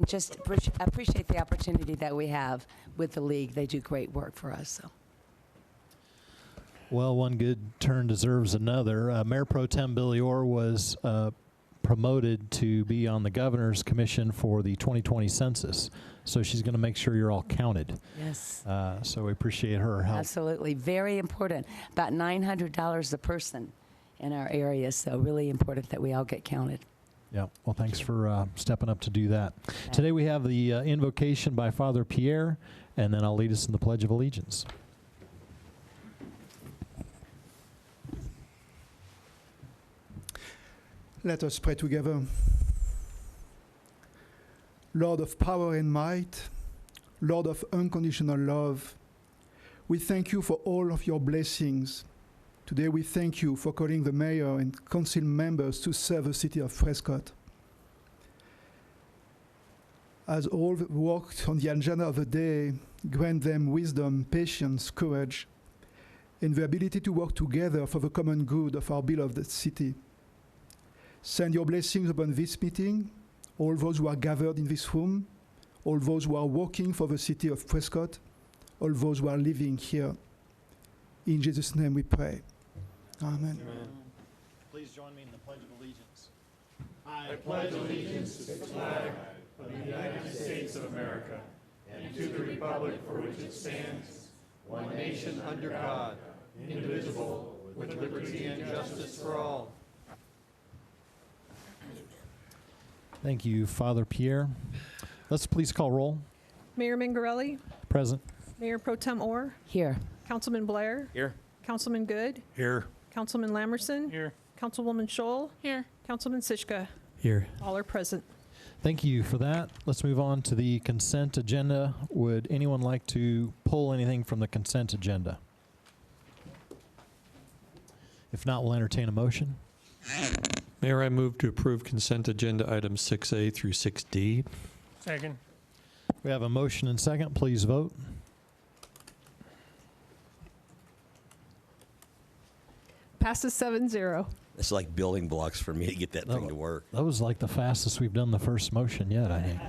just appreciate the opportunity that we have with the league. They do great work for us. So. Well, one good turn deserves another. Mayor Pro Tem Billy Orr was promoted to be on the Governor's Commission for the 2020 census. So she's going to make sure you're all counted. Yes. So we appreciate her help. Absolutely. Very important. About $900 a person in our area. So really important that we all get counted. Yeah. Well, thanks for stepping up to do that. Okay. Today we have the invocation by Father Pierre, and then I'll lead us in the Pledge of Allegiance. Let us pray together. Lord of power and might, Lord of unconditional love, we thank you for all of your blessings. Today we thank you for calling the mayor and council members to serve the city of Prescott. As all worked on the agenda of the day, grant them wisdom, patience, courage, and the ability to work together for the common good of our beloved city. Send your blessings upon this meeting, all those who are gathered in this room, all those who are working for the city of Prescott, all those who are living here. In Jesus' name we pray. Amen. Amen. Please join me in the Pledge of Allegiance. I pledge allegiance to the flag of the United States of America and to the republic for which it stands, one nation under God, indivisible, with liberty and justice for all. Thank you, Father Pierre. Let's please call roll. Mayor Mingarelli. Present. Mayor Pro Tem Orr. Here. Councilman Blair. Here. Councilman Good. Here. Councilman Lamerson. Here. Councilwoman Scholl. Here. Councilman Sichka. Here. All are present. Thank you for that. Let's move on to the consent agenda. Would anyone like to pull anything from the consent agenda? If not, we'll entertain a motion. Mayor, I move to approve consent agenda items 6A through 6D. Second. We have a motion and second. Please vote. Passes 7-0. It's like building blocks for me to get that thing to work. That was like the fastest we've done the first motion yet, I think.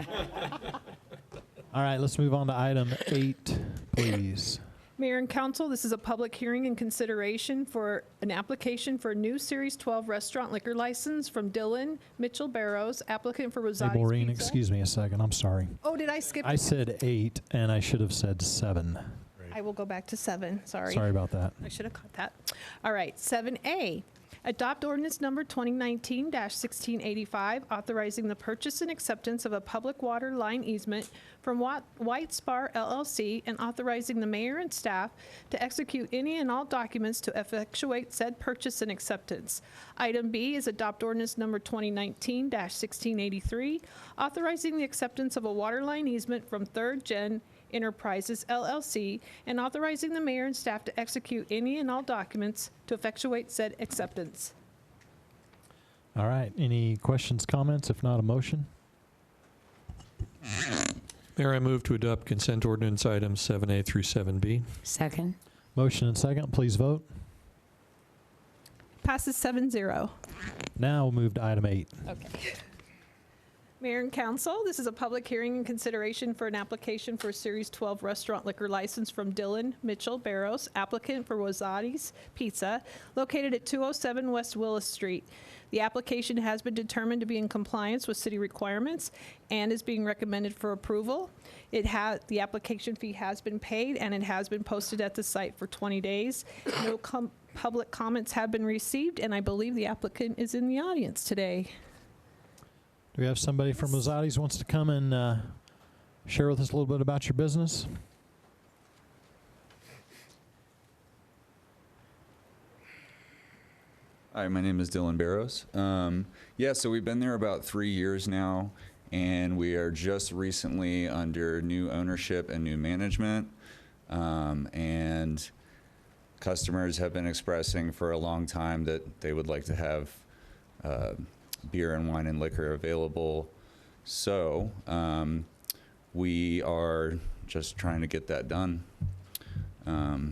All right, let's move on to item 8, please. Mayor and Council, this is a public hearing in consideration for an application for a new Series 12 restaurant liquor license from Dylan Mitchell Barrows, applicant for Rosati's Hey, Maureen, Pizza. excuse me a second. I'm sorry. Oh, did I skip? I said 8, and I should have said 7. I will go back to 7. Sorry. Sorry about that. I should have caught that. All right, 7A. Adopt ordinance number 2019-1685, authorizing the purchase and acceptance of a public water line easement from White Spar LLC and authorizing the mayor and staff to execute any and all documents to effectuate said purchase and acceptance. Item B is adopt ordinance number 2019-1683, authorizing the acceptance of a water line easement from Third Gen Enterprises LLC and authorizing the mayor and staff to execute any and all documents to effectuate said acceptance. All right. Any questions, comments? If not, a motion. Mayor, I move to adopt consent ordinance items 7A through 7B. Second. Motion and second. Please vote. Passes 7-0. Now we'll move to item 8. Okay. Mayor and Council, this is a public hearing in consideration for an application for a Series 12 restaurant liquor license from Dylan Mitchell Barrows, applicant for Rosati's Pizza, located at 207 West Willis Street. The application has been determined to be in compliance with city requirements and is being recommended for approval. The application fee has been paid and it has been posted at the site for 20 days. No public comments have been received, and I believe the applicant is in the audience today. Do we have somebody from Rosati's who wants to come and share with us a little bit about your business? Hi, my name is Dylan Barrows. So we've been there about 3 years now, and we are just recently under new ownership and new management. And customers have been expressing for a long time that they would like to have beer and wine and liquor available. So we are just trying to get that done. Yeah.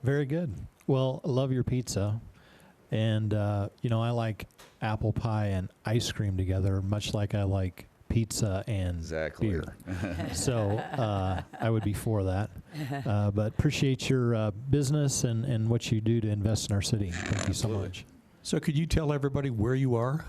Very good. Well, I love your pizza. And, I like apple pie and ice cream together, much like I like pizza and Exactly. beer. So I would be for that. But appreciate your business and what you do to invest in our city. Thank you so Absolutely. much. So could you tell everybody where you are?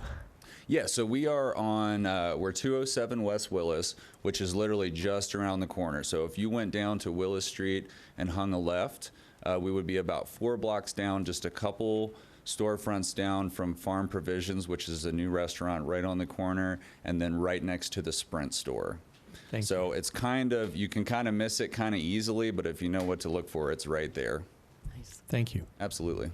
Yeah, so we are on, we're 207 West Willis, which is literally just around the corner. So if you went down to Willis Street and hung a left, we would be about 4 blocks down, just a couple storefronts down from Farm Provisions, which is a new restaurant right on the corner, and then right next to the Sprint store. Thank you. So it's kind of, you can kind of miss it kind of easily, but if you know what to look for, it's right there. Nice. Thank you. Absolutely.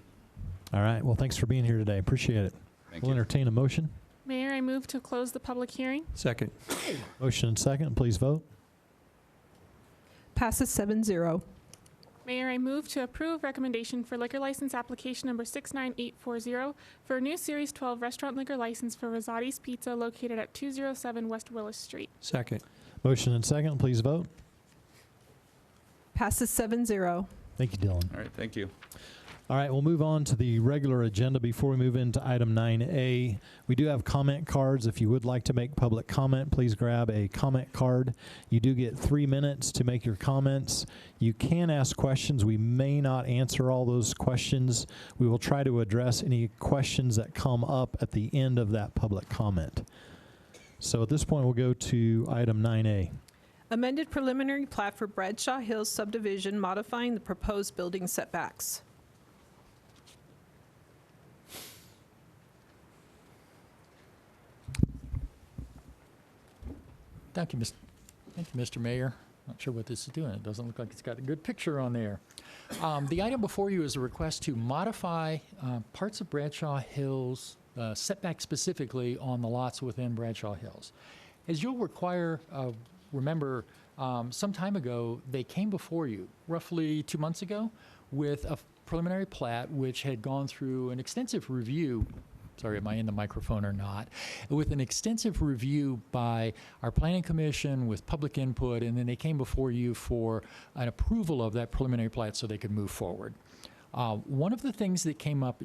All right. Well, thanks for being here today. Appreciate it. Thank We'll you. entertain a motion. Mayor, I move to close the public hearing. Second. Motion and second. Please vote. Passes 7-0. Mayor, I move to approve recommendation for liquor license application number 69840 for a new Series 12 restaurant liquor license for Rosati's Pizza located at 207 West Willis Street. Second. Motion and second. Please vote. Passes 7-0. Thank you, Dylan. All right, thank you. All right, we'll move on to the regular agenda. Before we move into item 9A, we do have comment cards. If you would like to make public comment, please grab a comment card. You do get 3 minutes to make your comments. You can ask questions. We may not answer all those questions. We will try to address any questions that come up at the end of that public comment. So at this point, we'll go to item 9A. Amended preliminary plat for Bradshaw Hills subdivision modifying the proposed building setbacks. Thank you, Mr. Mayor. Not sure what this is doing. It doesn't look like it's got a good picture on there. The item before you is a request to modify parts of Bradshaw Hills, setback specifically on the lots within Bradshaw Hills. As you'll remember, some time ago, they came before you, roughly 2 months ago, with a preliminary plat which had gone through an extensive review. Sorry, am I in the microphone or not? With an extensive review by our planning commission with public input, and then they came before you for an approval of that preliminary plat so they could move forward. One of the things that came up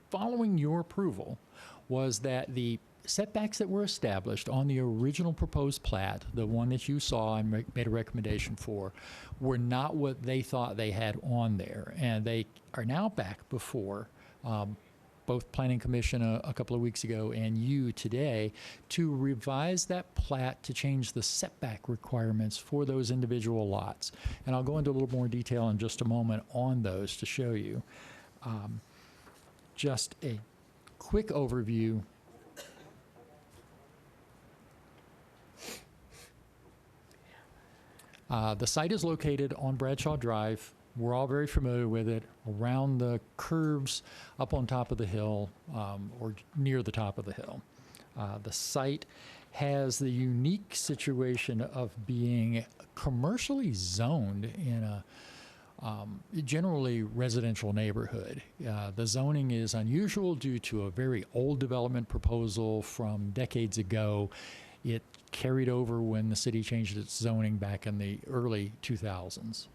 following your approval was that the setbacks that were established on the original proposed plat, the one that you saw and made a recommendation for, were not what they thought they had on there. And they are now back before both Planning Commission a couple of weeks ago and you today to revise that plat to change the setback requirements for those individual lots. And I'll go into a little more detail in just a moment on those to show you. Just a quick overview. The site is located on Bradshaw Drive. We're all very familiar with it, around the curves up on top of the hill, or near the top of the hill. The site has the unique situation of being commercially zoned in a generally residential neighborhood. The zoning is unusual due to a very old development proposal from decades ago. It carried over when the city changed its zoning back in the early 2000s.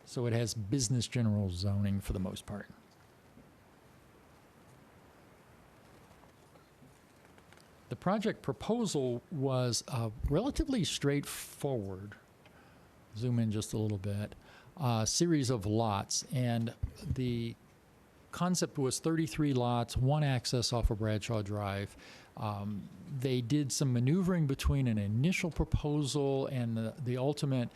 So it has business general zoning for the most part. The project proposal was relatively straightforward. Zoom in just a little bit. Series of lots, and the concept was 33 lots, one access off of Bradshaw Drive. They did some maneuvering between an initial proposal and the ultimate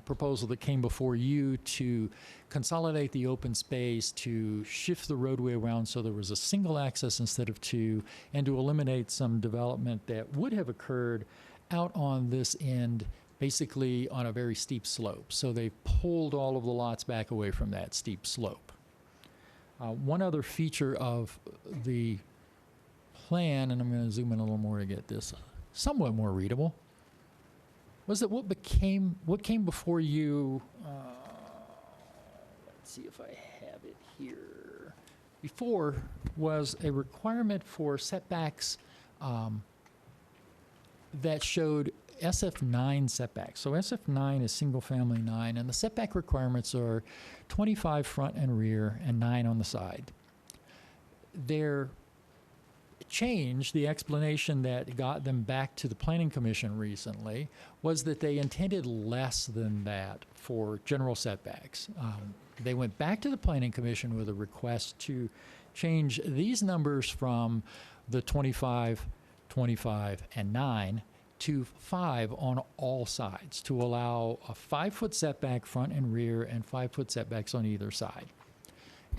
proposal that came before you to consolidate the open space, to shift the roadway around so there was a single access instead of two, and to eliminate some development that would have occurred out on this end, basically on a very steep slope. So they pulled all of the lots back away from that steep slope. One other feature of the plan, and I'm going to zoom in a little more to get this somewhat more readable, was that what came before you, let's see if I have it here, before was a requirement for setbacks that showed SF9 setbacks. So SF9 is single family 9, and the setback requirements are 25 front and rear and 9 on the side. their change, the explanation that got them back to the Planning Commission recently, was that they intended less than that for general setbacks. They went back to the Planning Commission with a request to change these numbers from the 25, 25, and 9 to 5 on all sides to allow a 5-foot setback front and rear and 5-foot setbacks on either side.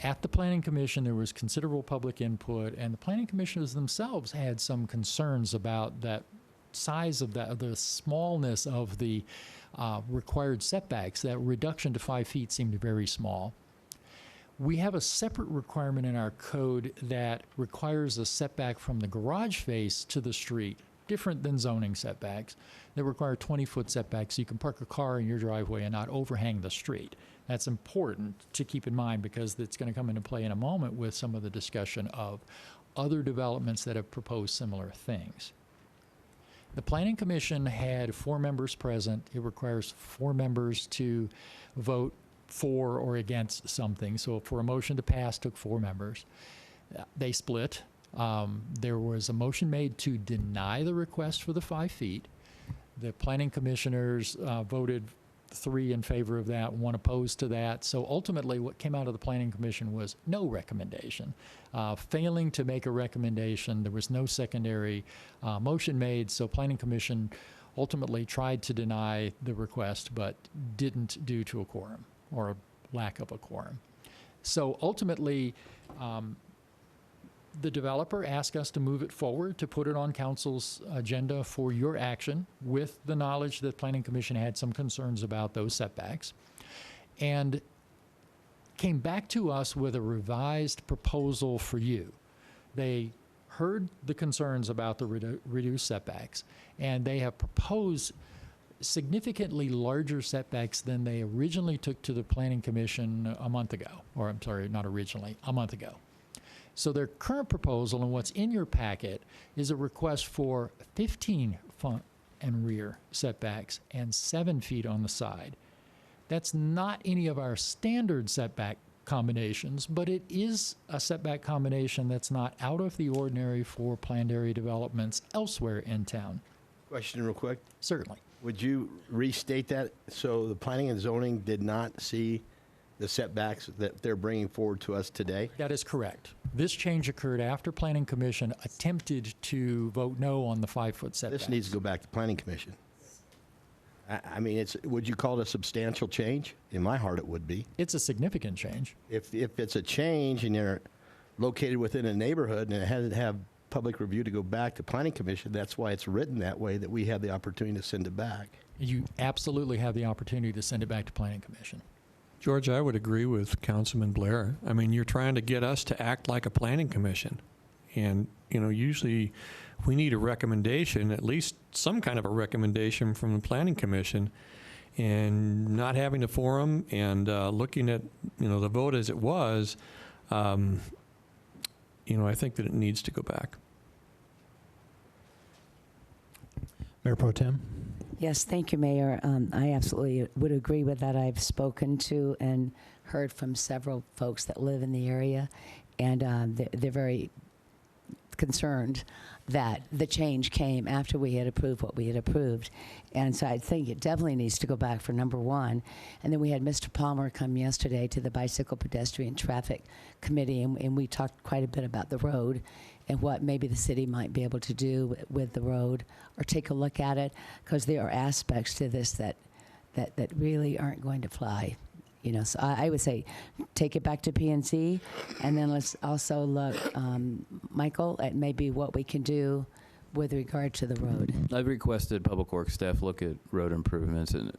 At the Planning Commission, there was considerable public input, and the Planning Commissioners themselves had some concerns about that size of that, the smallness of the required setbacks. That reduction to 5 feet seemed very small. We have a separate requirement in our code that requires a setback from the garage face to the street, different than zoning setbacks, that require 20-foot setbacks so you can park a car in your driveway and not overhang the street. That's important to keep in mind because it's going to come into play in a moment with some of the discussion of other developments that have proposed similar things. The Planning Commission had 4 members present. It requires 4 members to vote for or against something. So for a motion to pass, took 4 members. They split. There was a motion made to deny the request for the 5 feet. The Planning Commissioners voted 3 in favor of that, 1 opposed to that. So ultimately what came out of the Planning Commission was no recommendation. Failing to make a recommendation, there was no secondary motion made, so Planning Commission ultimately tried to deny the request but didn't due to a quorum or a lack of a quorum. So ultimately, the developer asked us to move it forward, to put it on council's agenda for your action with the knowledge that Planning Commission had some concerns about those setbacks, and came back to us with a revised proposal for you. They heard the concerns about the reduced setbacks, and they have proposed significantly larger setbacks than they originally took to the Planning Commission a month ago, or I'm sorry, not originally, a month ago. So their current proposal and what's in your packet is a request for 15 front and rear setbacks and 7 feet on the side. That's not any of our standard setback combinations, but it is a setback combination that's not out of the ordinary for planned area developments elsewhere in town. Question real quick. Certainly. Would you restate that? So the planning and zoning did not see the setbacks that they're bringing forward to us today? That is correct. This change occurred after Planning Commission attempted to vote no on the 5-foot setbacks. This needs to go back to Planning Commission. I mean, would you call it a substantial change? In my heart, it would be. It's a significant change. If it's a change and you're located within a neighborhood and it has to have public review to go back to Planning Commission, that's why it's written that way, that we have the opportunity to send it back. You absolutely have the opportunity to send it back to Planning Commission. George, I would agree with Councilman Blair. I mean, you're trying to get us to act like a planning commission. And, you know, usually we need a recommendation, at least some kind of a recommendation from the planning commission. And not having a forum and looking at, you know, the vote as it was, you know, I think that it needs to go back. Mayor Pro Tem? Yes, thank you, Mayor. I absolutely would agree with that. I've spoken to and heard from several folks that live in the area, and they're very concerned that the change came after we had approved what we had approved. And so I think it definitely needs to go back for number 1. And then we had Mr. Palmer come yesterday to the Bicycle Pedestrian Traffic Committee, and we talked quite a bit about the road and what maybe the city might be able to do with the road or take a look at it, because there are aspects to this that really aren't going to fly. You know, so I would say take it back to PNC, and then let's also look, Michael, at maybe what we can do with regard to the road. I've requested Public Works staff look at road improvements, and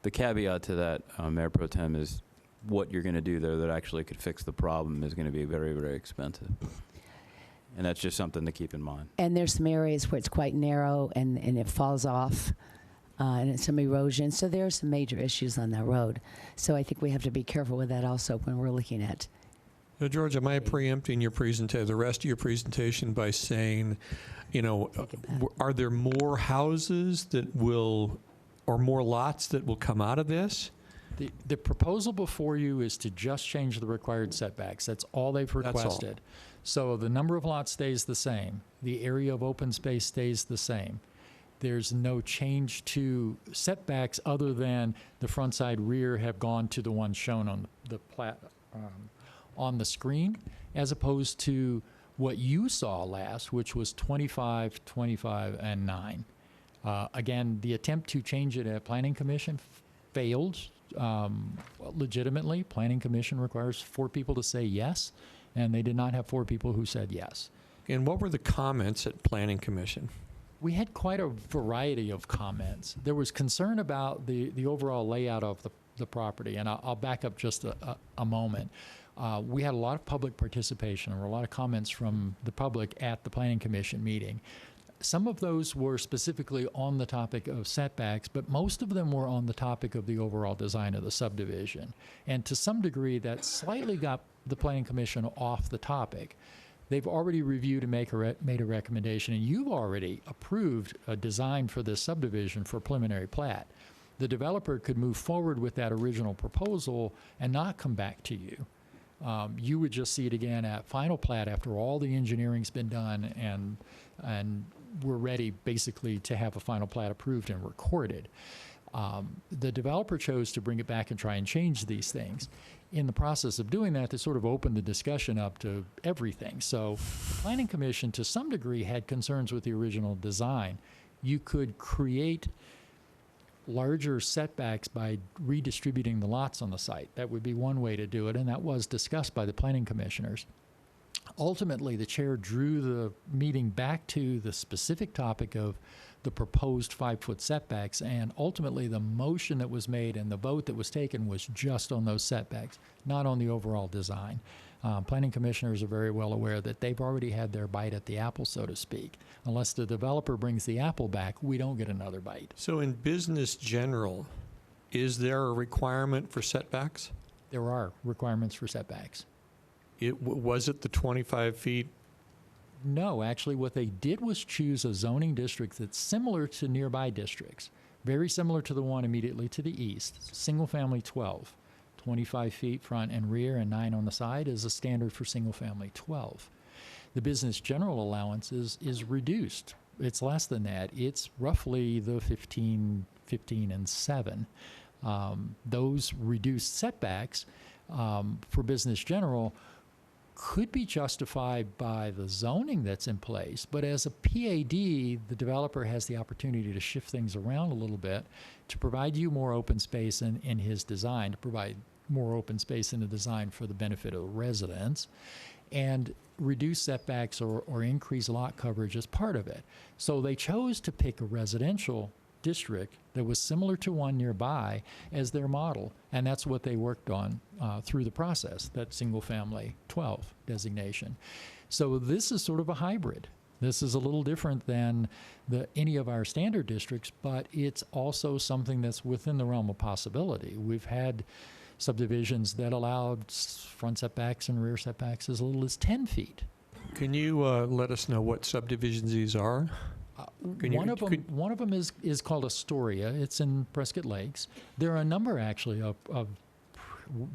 the caveat to that, Mayor Pro Tem, is what you're going to do there that actually could fix the problem is going to be very, very expensive. And that's just something to keep in mind. And there's some areas where it's quite narrow and it falls off, and it's some erosion. So there are some major issues on that road. So I think we have to be careful with that also when we're looking at. Now, George, am I preempting your the rest of your presentation by saying, you know, are there more houses that will, or more lots that will come out of this? The proposal before you is to just change the required setbacks. That's all they've requested. That's all. So the number of lots stays the same. The area of open space stays the same. There's no change to setbacks other than the front side rear have gone to the one shown on the plat on the screen, as opposed to what you saw last, which was 25, 25, and 9. Again, the attempt to change it at Planning Commission failed legitimately. Planning Commission requires 4 people to say yes, and they did not have 4 people who said yes. And what were the comments at Planning Commission? We had quite a variety of comments. There was concern about the overall layout of the property, and I'll back up just a moment. We had a lot of public participation. There were a lot of comments from the public at the Planning Commission meeting. Some of those were specifically on the topic of setbacks, but most of them were on the topic of the overall design of the subdivision. And to some degree, that slightly got the Planning Commission off the topic. They've already reviewed and made a recommendation, and you've already approved a design for this subdivision for preliminary plat. The developer could move forward with that original proposal and not come back to you. You would just see it again at final plat after all the engineering's been done and we're ready basically to have a final plat approved and recorded. The developer chose to bring it back and try and change these things. In the process of doing that, they sort of opened the discussion up to everything. So the Planning Commission, to some degree, had concerns with the original design. You could create larger setbacks by redistributing the lots on the site. That would be one way to do it, and that was discussed by the planning commissioners. Ultimately, the chair drew the meeting back to the specific topic of the proposed 5-foot setbacks, and ultimately the motion that was made and the vote that was taken was just on those setbacks, not on the overall design. Planning commissioners are very well aware that they've already had their bite at the apple, so to speak. Unless the developer brings the apple back, we don't get another bite. So in business general, is there a requirement for setbacks? There are requirements for setbacks. Was it the 25 feet? No, actually what they did was choose a zoning district that's similar to nearby districts, very similar to the one immediately to the east, single family 12. 25 feet front and rear and 9 on the side is a standard for single family 12. The business general allowance is reduced. It's less than that. It's roughly the 15, and 7. Those reduced setbacks for business general could be justified by the zoning that's in place, but as a PAD, the developer has the opportunity to shift things around a little bit to provide you more open space in his design, to provide more open space in the design for the benefit of the residents, and reduce setbacks or increase lot coverage as part of it. So they chose to pick a residential district that was similar to one nearby as their model, and that's what they worked on through the process, that single family 12 designation. So this is sort of a hybrid. This is a little different than any of our standard districts, but it's also something that's within the realm of possibility. We've had subdivisions that allowed front setbacks and rear setbacks as little as 10 feet. Can you let us know what subdivisions these are? One of them is called Astoria. It's in Prescott Lakes. There are a number actually of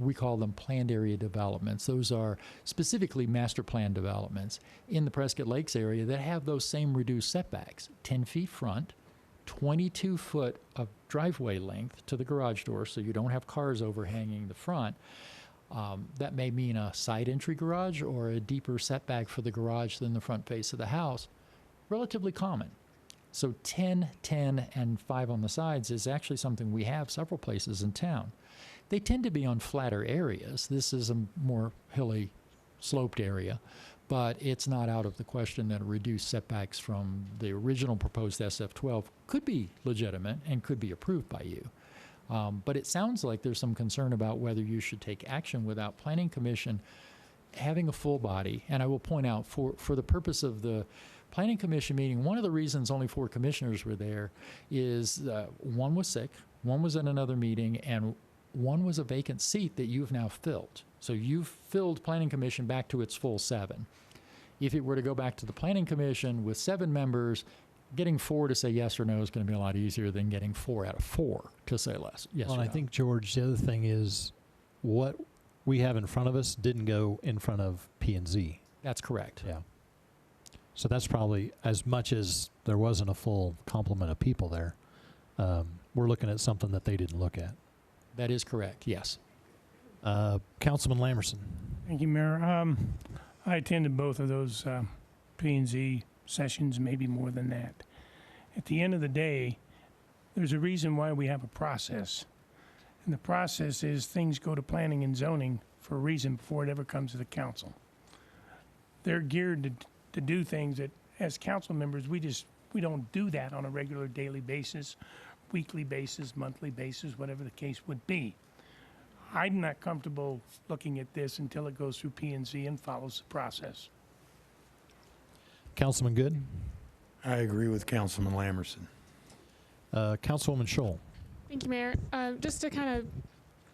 we call them planned area developments. Those are specifically master plan developments in the Prescott Lakes area that have those same reduced setbacks, 10 feet front, 22 foot of driveway length to the garage door so you don't have cars overhanging the front. That may mean a side entry garage or a deeper setback for the garage than the front face of the house. Relatively common. So 10, 10, and 5 on the sides is actually something we have several places in town. They tend to be on flatter areas. This is a more hilly, sloped area, but it's not out of the question that reduced setbacks from the original proposed SF-12 could be legitimate and could be approved by you. But it sounds like there's some concern about whether you should take action without Planning Commission having a full body. And I will point out, for the purpose of the Planning Commission meeting, one of the reasons only 4 commissioners were there is one was sick, one was in another meeting, and one was a vacant seat that you've now filled. So you've filled Planning Commission back to its full 7. If it were to go back to the Planning Commission with 7 members, getting 4 to say yes or no is going to be a lot easier than getting 4 out of 4 to say yes or no. I think, George, the other thing is what we have in front of us didn't go in front of P&Z. That's correct. Yeah. So that's probably, as much as there wasn't a full complement of people there, we're looking at something that they didn't look at. That is correct, yes. Councilman Lamerson. Thank you, Mayor. I attended both of those P&Z sessions, maybe more than that. At the end of the day, there's a reason why we have a process. And the process is things go to planning and zoning for a reason before it ever comes to the council. They're geared to do things that, as council members, we don't do that on a regular daily basis, weekly basis, monthly basis, whatever the case would be. I'm not comfortable looking at this until it goes through P&Z and follows the process. Councilman Good. I agree with Councilman Lamerson. Councilwoman Scholl. Thank you, Mayor. Just to kind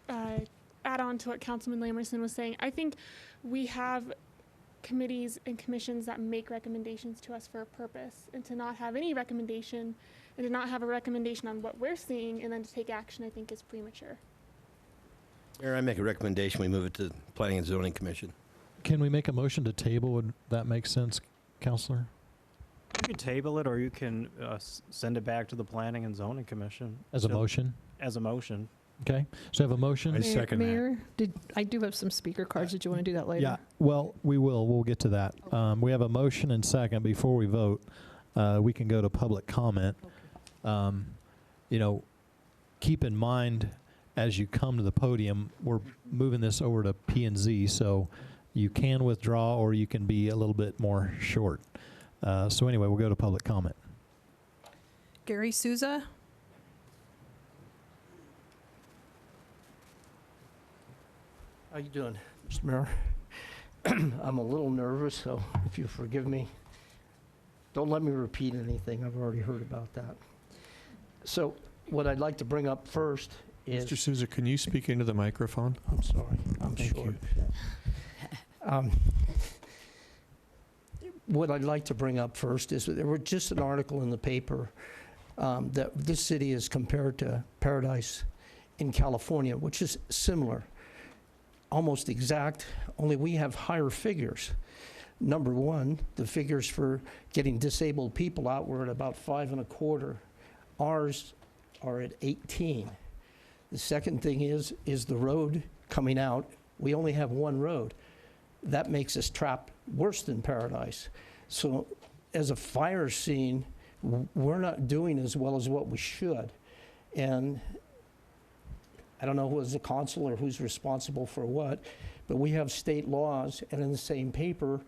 of add on to what Councilman Lamerson was saying, I think we have committees and commissions that make recommendations to us for a purpose, and to not have any recommendation and to not have a recommendation on what we're seeing and then to take action, I think is premature. Mayor, I make a recommendation. We move it to Planning and Zoning Commission. Can we make a motion to table? Would that make sense, Counselor? You can table it, or you can send it back to the Planning and Zoning Commission. As a motion? As a motion. Okay. So I have a motion. I second Mayor, I do have some speaker cards. Did you want to do that later? Yeah. Well, we will. We'll get to that. We have a motion and second. Before we vote, we can go to public comment. Keep in mind, as you come to the podium, we're moving this over to P&Z, so you can withdraw or you can be a little bit more short. So anyway, we'll go to public comment. Gary Souza. How you doing, Mr. Mayor? I'm a little nervous, so if you forgive me, don't let me repeat anything. I've already heard about that. So what I'd like to bring up first is... Mr. Souza, can you speak into the microphone? I'm sorry. I'm Thank short. What I'd like to bring up first is that there was just an article in the paper that this city is compared to Paradise in California, which is similar, almost exact, only we have higher figures. Number one, the figures for getting disabled people out were at about 5.25. Ours are at 18. The second thing is the road coming out. We only have one road. That makes us trapped worse than Paradise. So as a fire scene, we're not doing as well as what we should. And I don't know who is the consul or who's responsible for what, but we have state laws, and in the same paper,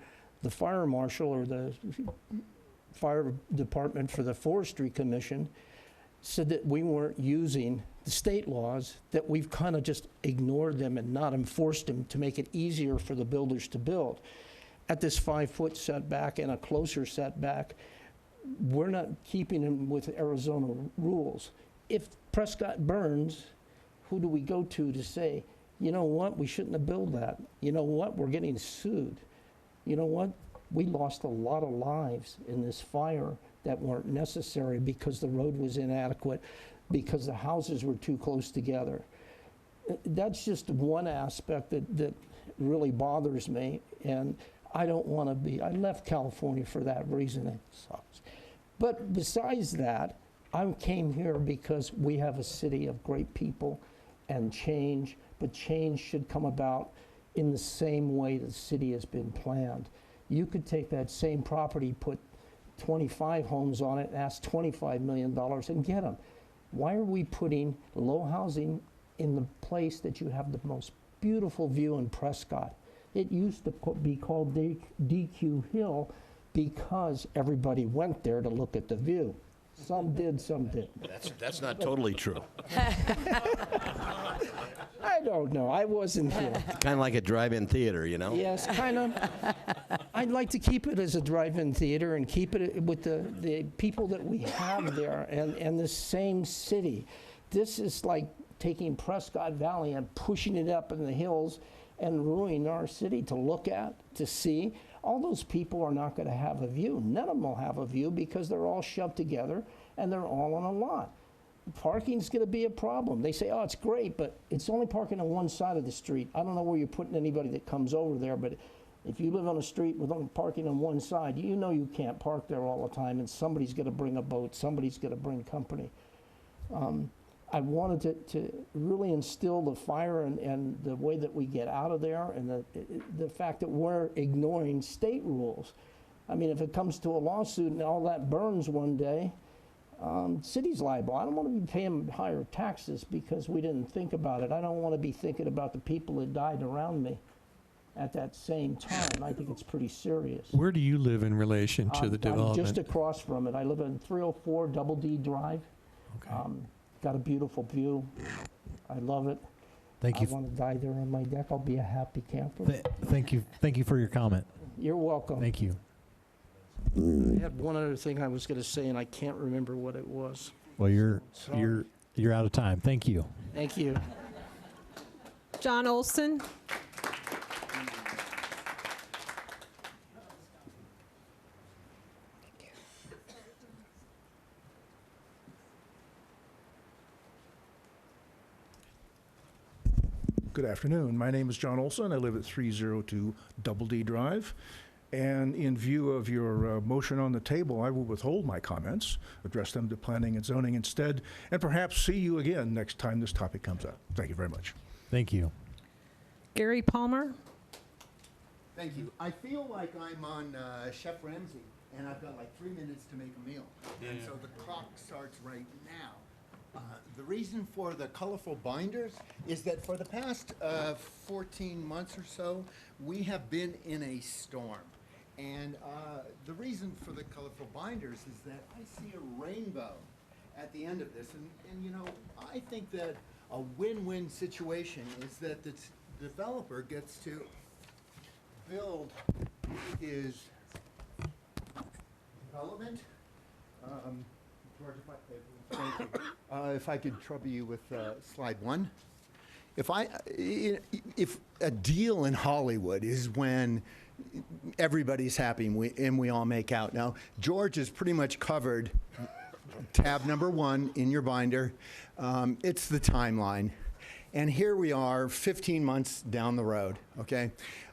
the fire marshal or the fire department for the Forestry Commission said that we weren't using the state laws, that we've kind of just ignored them and not enforced them to make it easier for the builders to build. At this 5-foot setback and a closer setback, we're not keeping them with Arizona rules. If Prescott burns, who do we go to say, you know what, we shouldn't have built that. You know what, we're getting sued. You know what, we lost a lot of lives in this fire that weren't necessary because the road was inadequate, because the houses were too close together. That's just one aspect that really bothers me, and I don't want to be, I left California for that reason. It sucks. But besides that, I came here because we have a city of great people and change, but change should come about in the same way the city has been planned. You could take that same property, put 25 homes on it, and ask $25 million and get them. Why are we putting low housing in the place that you have the most beautiful view in Prescott? It used to be called DQ Hill because everybody went there to look at the view. Some did, some didn't. That's not totally true. I don't know. I wasn't here. Kind of like a drive-in theater, you know? Yes, kind of. I'd like to keep it as a drive-in theater and keep it with the people that we have there and the same city. This is like taking Prescott Valley and pushing it up in the hills and ruining our city to look at, to see. All those people are not going to have a view. None of them will have a view because they're all shoved together and they're all on a lot. Parking's going to be a problem. They say, oh, it's great, but it's only parking on one side of the street. I don't know where you're putting anybody that comes over there, but If you live on a street with only parking on one side, you know you can't park there all the time, and somebody's going to bring a boat, somebody's going to bring company. I wanted to really instill the fire and the way that we get out of there, and the fact that we're ignoring state rules. I mean, if it comes to a lawsuit and all that burns one day, city's liable. I don't want to be paying higher taxes because we didn't think about it. I don't want to be thinking about the people that died around me at that same time. I think it's pretty serious. Where do you live in relation to the I'm development? just across from it. I live on 304 Double D Drive. Okay. Got a beautiful view. I love it. Thank you. I want to die there on my deck. I'll be a happy camper. Thank you. Thank you for your comment. You're welcome. Thank you. I had one other thing I was going to say, and I can't remember what it was. Well, you're Sorry. you're out of time. Thank you. Thank you. John Olson. Good afternoon. My name is John Olson. I live at 302 Double D Drive. And in view of your motion on the table, I will withhold my comments, address them to planning and zoning instead, and perhaps see you again next time this topic comes up. Thank you very much. Thank you. Gary Palmer. Thank you. I feel like I'm on Chef Ramsay, and I've got like 3 minutes to make a meal. And so the clock starts right now. The reason for the colorful binders is that for the past 14 months or so, we have been in a storm. And the reason for the colorful binders is that I see a rainbow at the end of this. And you know, I think that a win-win situation is that the developer gets to build his development. George, thank you. If I could trouble you with slide 1. If a deal in Hollywood is when everybody's happy and we all make out. Now, George has pretty much covered tab number 1 in your binder. It's the timeline. And here we are 15 months down the road, okay?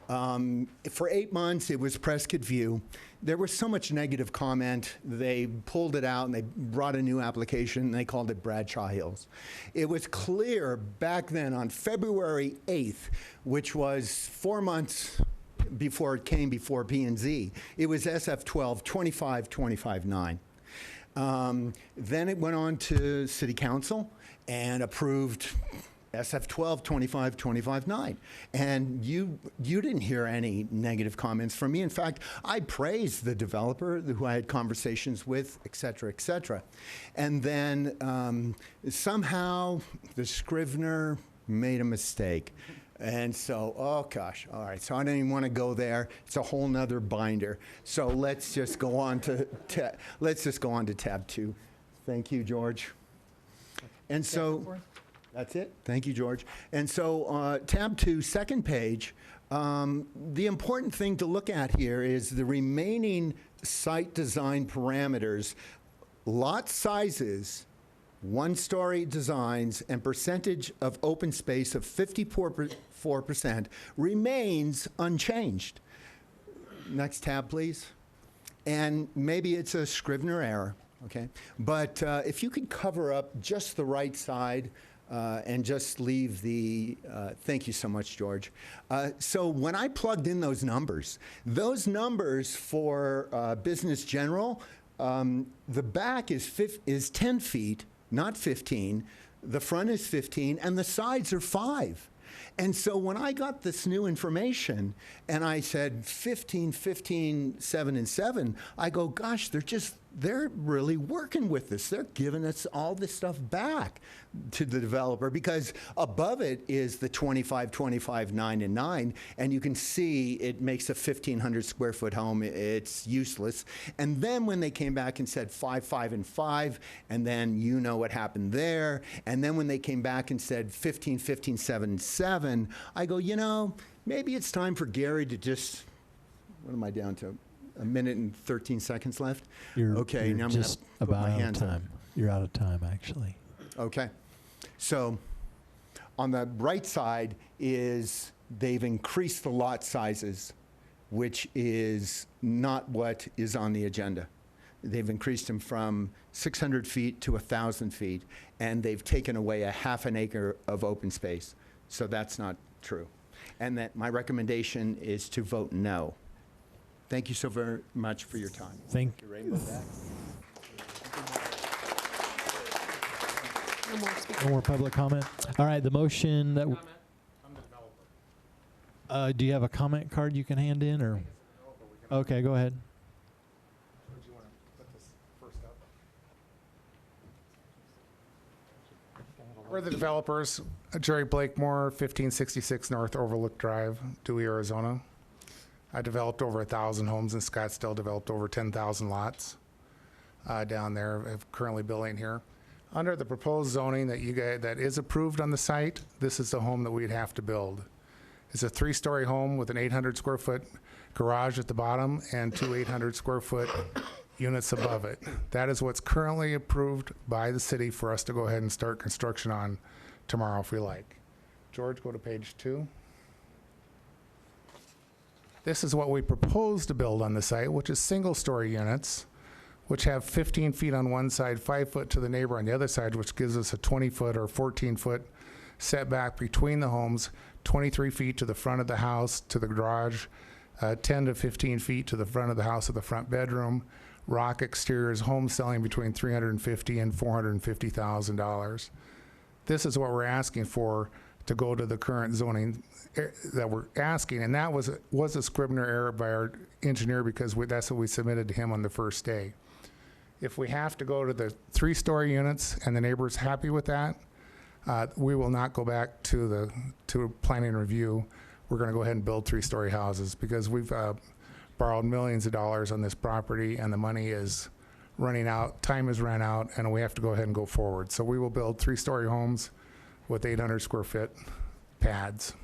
For 8 months, it was Prescott View. There was so much negative comment, they pulled it out and they brought a new application and they called it Bradshaw Hills. It was clear back then on February 8th, which was 4 months before it came before P&Z, it was SF12 25-25-9. Then it went on to City Council and approved SF12 25-25-9. And you didn't hear any negative comments from me. In fact, I praised the developer who I had conversations with, et cetera, et cetera. And then somehow the Scrivener made a mistake. And so, oh gosh, all right, so I don't even want to go there. It's a whole nother binder. So let's just go on to tab 2. Thank you, George. And so that's it. Thank you, George. And so tab 2, second page, the important thing to look at here is the remaining site design parameters, lot sizes, one-story designs, and percentage of open space of 54% remains unchanged. Next tab, please. And maybe it's a Scrivener error, okay? But if you could cover up just the right side and just leave the, thank you so much, George. So when I plugged in those numbers for business general, the back is 10 feet, not 15. The front is 15, and the sides are 5. And so when I got this new information, and I said 15, 15, 7, and 7, I go, gosh, they're really working with this. They're giving us all this stuff back to the developer, because above it is the 25, 25, 9, and 9, and you can see it makes a 1,500 square foot home. It's useless. And then when they came back and said 5, 5, and 5, and then you know what happened there, and then when they came back and said 15, 15, 7, and 7, I go, you know, maybe it's time for Gary to just, what am I down to? A minute and 13 seconds left? Okay, now I'm just gonna put about my out hands of up. time. You're out of time, actually. Okay. So on the right side is they've increased the lot sizes which is not what is on the agenda. They've increased them from 600 feet to 1,000 feet, and they've taken away a half an acre of open space. So that's not true. And that my recommendation is to vote no. Thank you so very much for your time. Thank you. Rainbow back. No more speakers. No more public comment? All right, the motion that... do you have a comment card you can hand in, or? Okay, go ahead. We're the developers. Jerry Blakemore, 1566 North Overlook Drive, Dewey, Arizona. I developed over 1,000 homes in Scottsdale, developed over 10,000 lots down there. I'm currently building here. Under the proposed zoning that that is approved on the site, this is the home that we'd have to build. It's a 3-story home with an 800 square foot garage at the bottom and 2 800 square foot units above it. That is what's currently approved by the city for us to go ahead and start construction on tomorrow if we like. George, go to page 2. This is what we propose to build on the site, which is single-story units, which have 15 feet on one side, 5 foot to the neighbor on the other side, which gives us a 20-foot or 14-foot setback between the homes, 23 feet to the front of the house, to the garage, 10 to 15 feet to the front of the house, to the front bedroom. Rock exteriors, home selling between $350,000 and $450,000. This is what we're asking for to go to the current zoning that we're asking, and that was a Scribner error by our engineer because that's what we submitted to him on the first day. If we have to go to the 3-story units and the neighbor's happy with that, we will not go back to planning review. We're going to go ahead and build 3-story houses because we've borrowed millions of dollars on this property and the money is running out, time has ran out, and we have to go ahead and go forward. So we will build 3-story homes with 800 square foot pads.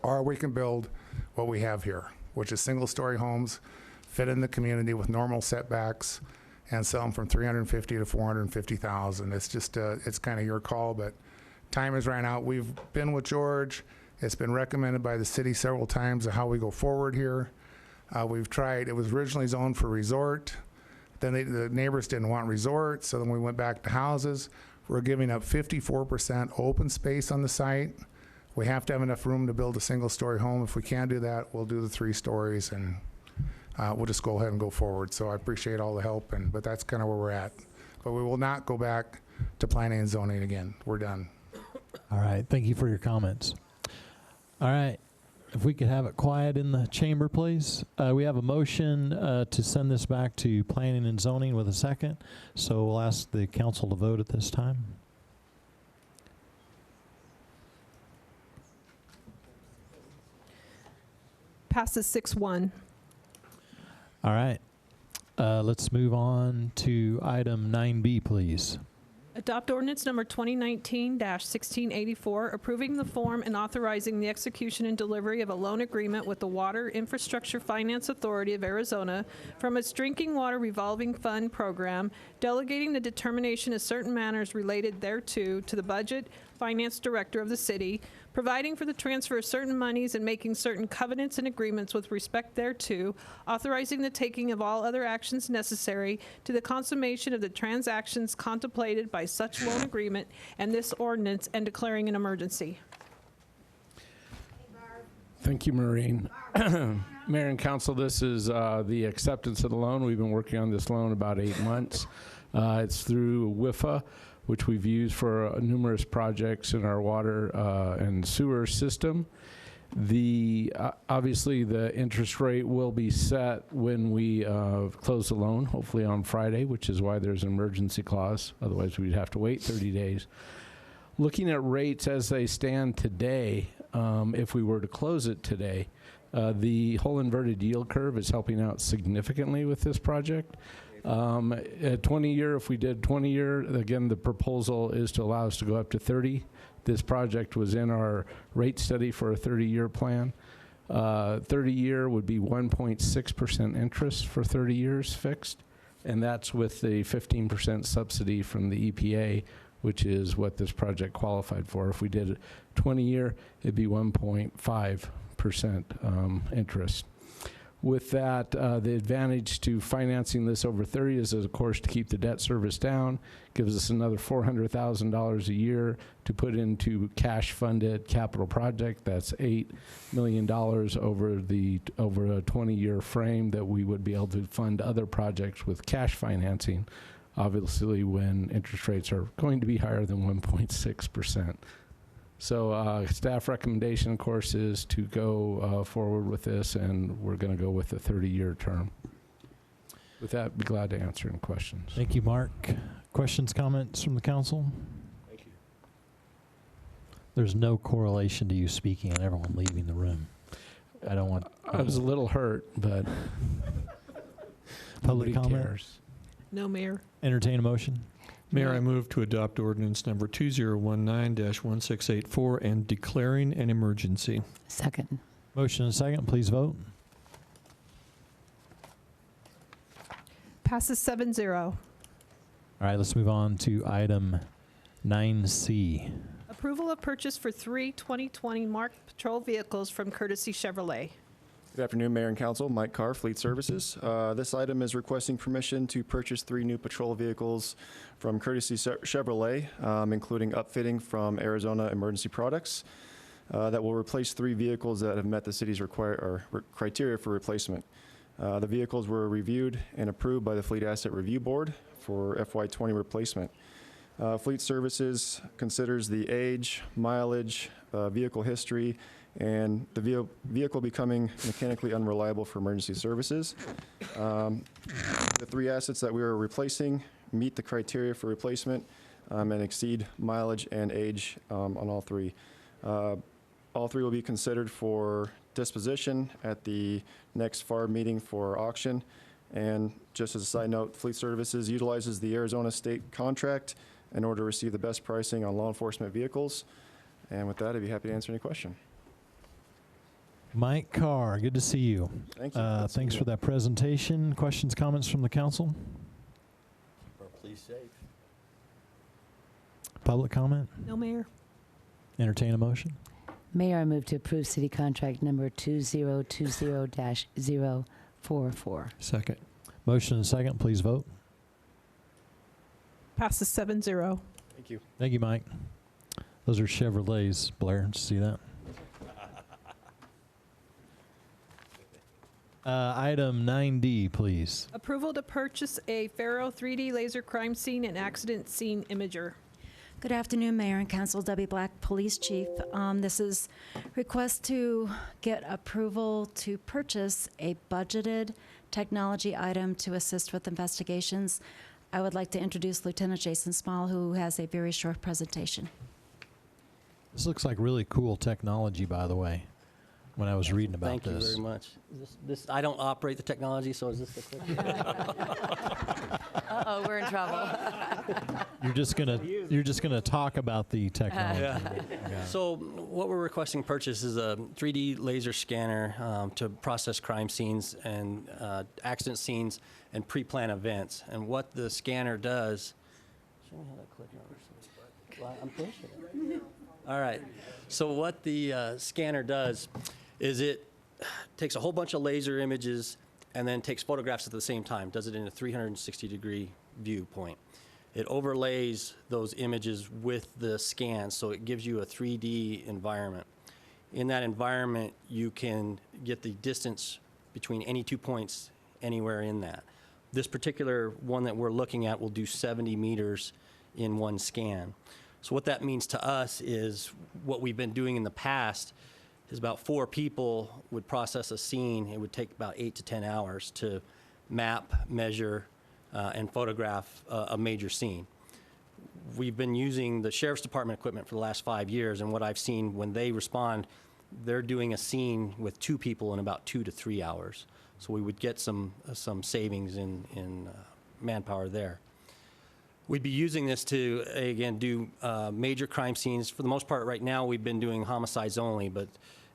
Or we can build what we have here, which is single-story homes, fit in the community with normal setbacks, and sell them from $350,000 to $450,000. It's just, it's kind of your call, but time has ran out. We've been with George. It's been recommended by the city several times of how we go forward here. We've tried, it was originally zoned for resort. Then the neighbors didn't want resort, so then we went back to houses. We're giving up 54% open space on the site. We have to have enough room to build a single-story home. If we can't do that, we'll do the 3 stories, and we'll just go ahead and go forward. So I appreciate all the help, but that's kind of where we're at. But we will not go back to planning and zoning again. We're done. All right, thank you for your comments. All right, if we could have it quiet in the chamber, please. We have a motion to send this back to planning and zoning with a second. So we'll ask the council to vote at this time. Passes 6-1. All right, let's move on to item 9B, please. Adopt ordinance number 2019-1684, approving the form and authorizing the execution and delivery of a loan agreement with the Water Infrastructure Finance Authority of Arizona from its Drinking Water Revolving Fund program, delegating the determination of certain matters related thereto to the Budget Finance Director of the city, providing for the transfer of certain monies and making certain covenants and agreements with respect thereto, authorizing the taking of all other actions necessary to the consummation of the transactions contemplated by such loan agreement and this ordinance, and declaring an emergency. Thank you, Maureen. Mayor and Council, this is the acceptance of the loan. We've been working on this loan about 8 months. It's through WIFA, which we've used for numerous projects in our water and sewer system. Obviously, the interest rate will be set when we close the loan, hopefully on Friday, which is why there's an emergency clause. Otherwise, we'd have to wait 30 days. Looking at rates as they stand today, if we were to close it today, the whole inverted yield curve is helping out significantly with this project. At 20-year, if we did 20-year, again, the proposal is to allow us to go up to 30. This project was in our rate study for a 30-year plan. 30-year would be 1.6% interest for 30 years fixed, and that's with the 15% subsidy from the EPA, which is what this project qualified for. If we did 20-year, it'd be 1.5% interest. With that, the advantage to financing this over 30 is, of course, to keep the debt service down, gives us another $400,000 a year to put into cash-funded capital project. That's $8 million over a 20-year frame that we would be able to fund other projects with cash financing, obviously when interest rates are going to be higher than 1.6%. So staff recommendation, of course, is to go forward with this, and we're going to go with a 30-year term. With that, be glad to answer any questions. Thank you, Mark. Questions, comments from the council? Thank you. There's no correlation to you speaking and everyone leaving the room. I don't want... I was a little hurt, but Public nobody comment? cares. No, Mayor. Entertain a motion? Mayor, I move to adopt ordinance number 2019-1684 and declaring an emergency. Second. Motion and second. Please vote. Passes 7-0. All right, let's move on to item 9C. Approval of purchase for 3 2020 marked patrol vehicles from Courtesy Chevrolet. Good afternoon, Mayor and Council. Mike Carr, Fleet Services. This item is requesting permission to purchase 3 new patrol vehicles from Courtesy Chevrolet, including upfitting from Arizona Emergency Products that will replace 3 vehicles that have met the city's criteria for replacement. The vehicles were reviewed and approved by the Fleet Asset Review Board for FY20 replacement. Fleet Services considers the age, mileage, vehicle history, and the vehicle becoming mechanically unreliable for emergency services. The 3 assets that we are replacing meet the criteria for replacement and exceed mileage and age on all 3. All 3 will be considered for disposition at the next FAR meeting for auction. And just as a side note, Fleet Services utilizes the Arizona state contract in order to receive the best pricing on law enforcement vehicles. And with that, I'd be happy to answer any question. Mike Carr, good to see you. Thank you. Thanks for that presentation. Questions, comments from the council? Please safe. Public comment? No, Mayor. Entertain a motion? Mayor, I move to approve city contract number 2020-044. Second. Motion and second. Please vote. Passes 7-0. Thank you. Thank you, Mike. Those are Chevrolets, Blair. Did you see that? Item 9D, please. Approval to purchase a Faro 3D laser crime scene and accident scene imager. Good afternoon, Mayor and Council. Debbie Black, Police Chief. This is request to get approval to purchase a budgeted technology item to assist with investigations. I would like to introduce Lieutenant Jason Small, who has a very short presentation. This looks like really cool technology, by the way, when I was reading about this. Thank you very much. This I don't operate the technology, so is this the quick? Uh-oh, we're in trouble. You're just gonna talk about the technology. Yeah. So what we're requesting purchase is a 3D laser scanner to process crime scenes and accident scenes and pre-plan events. And what the scanner does, show me how that clicker works. Well, I'm pushing it. All right. So what the scanner does is it takes a whole bunch of laser images and then takes photographs at the same time, does it in a 360-degree viewpoint. It overlays those images with the scan, so it gives you a 3D environment. In that environment, you can get the distance between any 2 points anywhere in that. This particular one that we're looking at will do 70 meters in one scan. So what that means to us is what we've been doing in the past is about 4 people would process a scene. It would take about 8 to 10 hours to map, measure, and photograph a major scene. We've been using the Sheriff's Department equipment for the last 5 years, and what I've seen when they respond, they're doing a scene with 2 people in about 2 to 3 hours. So we would get some savings in manpower there. We'd be using this to, again, do major crime scenes. For the most part, right now, we've been doing homicides only, but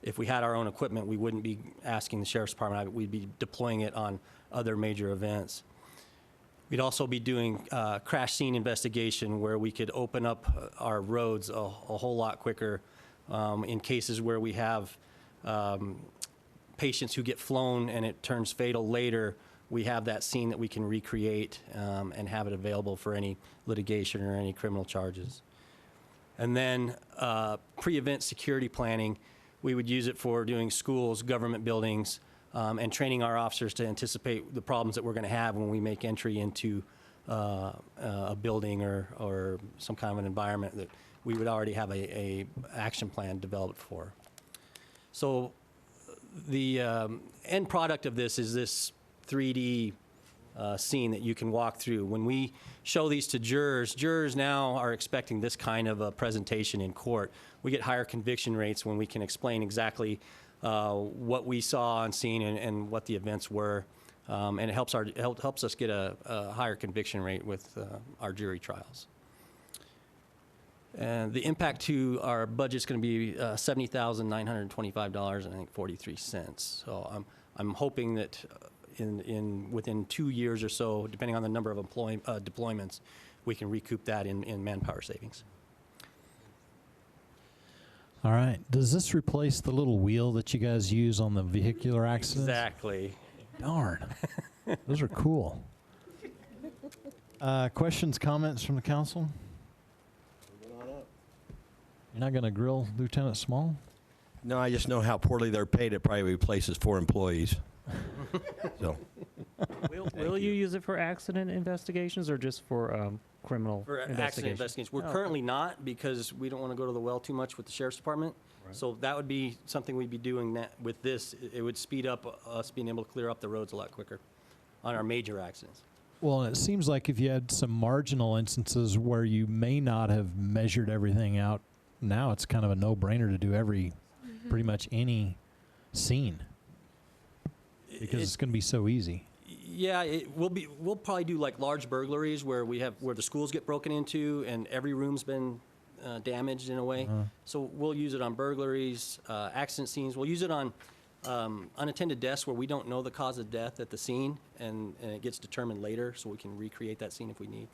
if we had our own equipment, we wouldn't be asking the Sheriff's Department. We'd be deploying it on other major events. We'd also be doing crash scene investigation where we could open up our roads a whole lot quicker in cases where we have patients who get flown and it turns fatal later, we have that scene that we can recreate and have it available for any litigation or any criminal charges. And then pre-event security planning, we would use it for doing schools, government buildings, and training our officers to anticipate the problems that we're going to have when we make entry into a building or some kind of an environment that we would already have a action plan developed for. So the end product of this is this 3D scene that you can walk through. When we show these to jurors, jurors now are expecting this kind of a presentation in court. We get higher conviction rates when we can explain exactly what we saw on scene and what the events were, and it helps us get a higher conviction rate with our jury trials. And the impact to our budget is going to be $70,925 and I think 43 cents. So I'm hoping that within 2 years or so, depending on the number of deployments, we can recoup that in manpower savings. All right. Does this replace the little wheel that you guys use on the vehicular accidents? Exactly. Darn. Those are cool. Questions, comments from the council? You're not going to grill Lieutenant Small? No, I just know how poorly they're paid. It probably replaces 4 employees. So. Will you use it for accident investigations or just for criminal For accident investigations. We're currently not, because we don't want to go to the well too much with the sheriff's department. Right. So that would be something we'd be doing with this. It would speed up us being able to clear up the roads a lot quicker on our major accidents. Well, it seems like if you had some marginal instances where you may not have measured everything out, now it's kind of a no-brainer to do pretty much any scene, because it's going to be so easy. Yeah, we'll probably do like large burglaries where the schools get broken into and every room's been damaged in a way. So we'll use it on burglaries, accident scenes. We'll use it on unattended deaths where we don't know the cause of death at the scene, and it gets determined later, so we can recreate that scene if we need.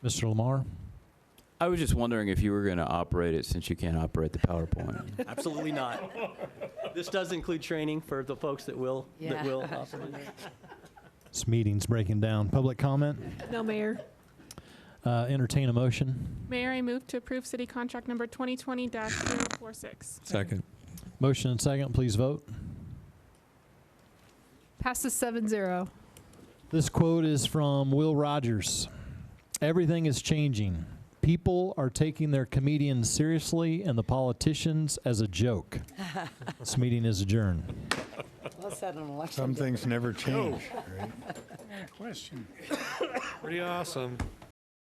Mr. Lamar? I was just wondering if you were going to operate it, since you can't operate the PowerPoint. Absolutely not. This does include training for the folks that will operate. This meeting's breaking down. Public comment? No, Mayor. Entertain a motion. Mayor, I move to approve city contract number 2020-046. Second. Motion and second. Please vote. Passes 7-0. This quote is from Will Rogers. Everything is changing. People are taking their comedians seriously and the politicians as a joke. This meeting is adjourned. Well said on election Some day. things never change, right? Question. Pretty awesome.